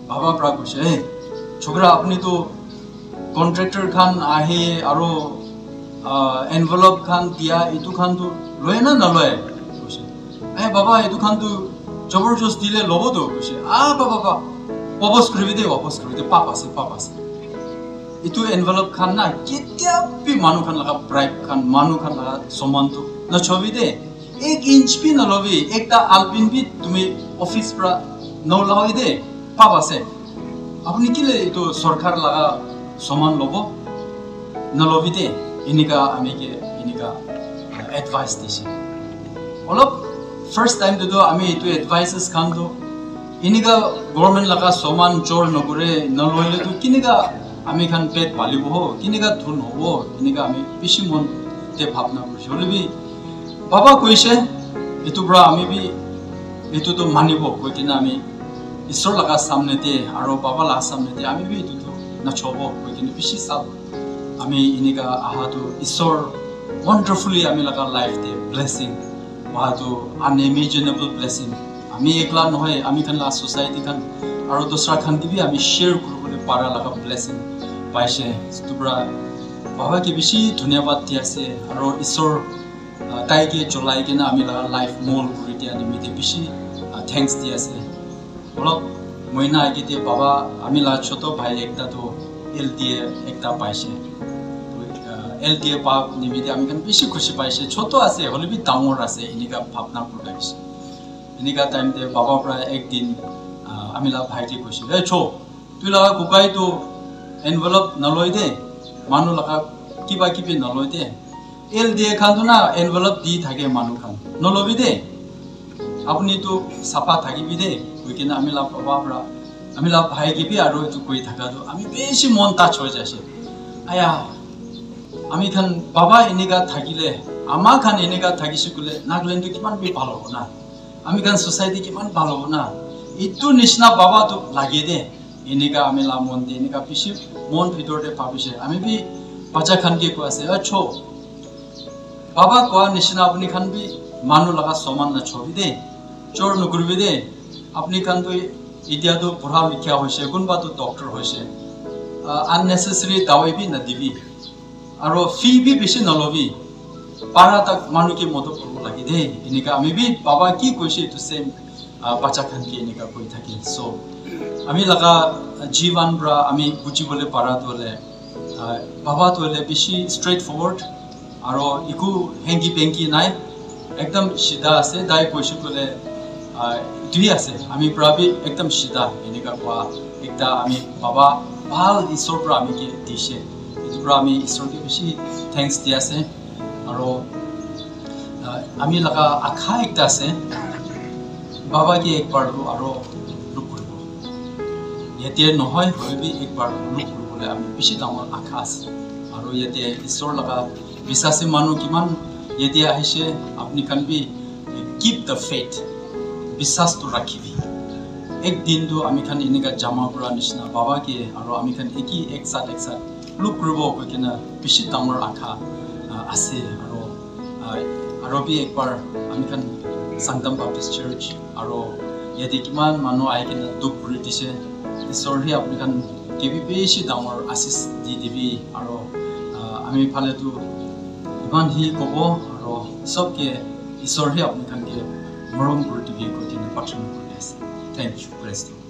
बाबा प्रा কৈছে छोकरा अपनी तो कॉन्ट्रैक्टर खान आहे आरो एनवेलप खान दिया इतु खान तो लय ना नलय কৈছে बाबा इतु खान तो जबरदस्त दिले लबो तो কৈছে बाबा वापस करबी दे पाप আছে इतु एनवेलप खान ना केতিয়া भी मानु खान लगा ब्राइब खान मानु खान लगा सम्मान तो न छबी दे 1 इंच भी न लबी एकटा आलपिन भी तुम्हें ऑफिस प्रा न लहई दे पाप আছে আপনি কিলে তো সরকার লাগা সমান লব নলবি দে ইনিকা আমি কে ইনিকা অ্যাডভাইস দিছি অলপ ফার্স্ট টাইম তো আমি তো অ্যাডভাইসেস খান তো ইনিকা গভর্নমেন্ট লাগা সমান জোর নকরে নলইলে তো কিনিকা আমি খান পেট পালিব হ কিনিকা ধুন হব কিনিকা আমি বেশি মন তে ভাবনা করছি হলিবি বাবা কইছে এতু ব্রা আমি বি এতু তো মানিব কই কিনা আমি ईश्वर लगा सामने दे आरो बाबा लगा सामने दे आमी भी तो ना छोबो कोई किन पिसी साल आमी इनिका आहा तो ईश्वर वंडरफुली आमी लगा लाइफ दे ब्लेसिंग वहा तो अनइमेजिनेबल ब्लेसिंग आमी एकला नहय आमी खान ला सोसाइटी खान आरो दूसरा खान की भी आमी शेयर करबले पारा लगा ब्लेसिंग पाइसे तुब्रा बाबा के बिसी धन्यवाद दियासे आरो ईश्वर ताई के चलाई के ना आमी लगा लाइफ मोल करि दिया निमिते बिसी थैंक्स दियासे অলপ মইনা আগিতে বাবা আমি লা ছোট ভাই একটা তো এলটিএ একটা পাইছে এলটিএ পাপ নিমিতে আমি কান বেশি খুশি পাইছে ছোট আছে হলিবি ডাঙর আছে ইনিকা ভাবনা করলাইছে ইনিকা টাইম দে বাবা প্রায় একদিন আমি লা ভাইকে কইছিল এ ছো তুই লাগা কুকাই তো এনভেলপ নলই দে মানু লাগা কিবা কিবি নলই দে এলটিএ খান তো না এনভেলপ দি থাকে মানু খান নলবি দে আপনি তো সাফা থাকিবি দে ওইখানে আমি লাভ বাবা আমি লাভ ভাই গিবি আর একটু কই থাকা তো আমি বেশি মন টাচ হয়ে যাচ্ছে আয়া আমি খান বাবা এনেকা থাকিলে আমার খান এনেকা থাকিছে কলে নাগাল্যান্ড কিমান বি ভালো হবো না আমি খান সোসাইটি কিমান ভালো হবো না ইটু নিচিনা বাবা তো লাগে দে এনেকা আমি লাভ মন দে এনেকা বেশি মন ভিতরতে ভাবিছে আমি বি বাচ্চা খানকে কৈ আছে ছো বাবা কোৱা নিচিনা আপনি খান বি মানু লাগা সমান না ছবি দে চোর নকরবি দে আপনি খান তো ইতিয়া তো পড়া লিখা হয়েছে কোনবা তো ডক্টর হয়েছে আননেসেসারি দাওয়াই বি না দিবি আর ফি বি বেশি নলবি পারা তাক মানুষকে মদত করব লাগি দে এনেকা আমি বি বাবা কি কইছে তো সেম বাচ্চা খানকে এনেকা কই থাকি সো আমি লাগা জীবন ব্রা আমি বুঝিবলে পারা তোলে বাবা তোলে বেশি স্ট্রেট ফরওয়ার্ড আর ইকু হেঙ্গি পেঙ্কি নাই একদম সিধা আছে দাই কইছে তোলে দুই আছে আমি প্রাবি একদম সিধা এনেকা কোৱা একটা আমি বাবা ভাল ঈশ্বৰ পৰা আমি কি দিছে এটো পৰা আমি ঈশ্বৰকে বেছি থ্যাঙ্কস দি আছে আৰু আমি লাগা আশা একটা আছে বাবা কি একবাৰ আৰু লুক কৰিব ইয়াতে নহয় হইবি একবাৰ লুক কৰিবলৈ আমি বেছি ডাঙৰ আশা আছে আৰু ইয়াতে ঈশ্বৰ লাগা বিশ্বাসী মানুহ কিমান ইয়াতে আহিছে আপনি কান বি কিপ দ্য ফেথ বিশ্বাস তো রাখিবি একদিন তো আমি খান এনেকা জামা পৰা নিচিনা বাবা কে আৰু আমি খান এক সাথ লুক কৰিব কৈ কিনা বেছি ডাঙৰ আশা আছে আৰু বি একবাৰ আমি খান সাংতাম বাপ্টিষ্ট চাৰ্চ আৰু ইয়াতে কিমান মানুহ আহি কিনা দুখ কৰি দিছে ঈশ্বৰহে আপুনি খান কেবি বেছি ডাঙৰ আশীষ দি দিবি আৰু আমি ফালে তো ইমান হি ক'ব আৰু সবকে ঈশ্বৰহে আপুনি খানকে মৰম কৰি দিবি কৈ কিনে প্ৰাৰ্থনা কৰি আছে। Thank you, bless you.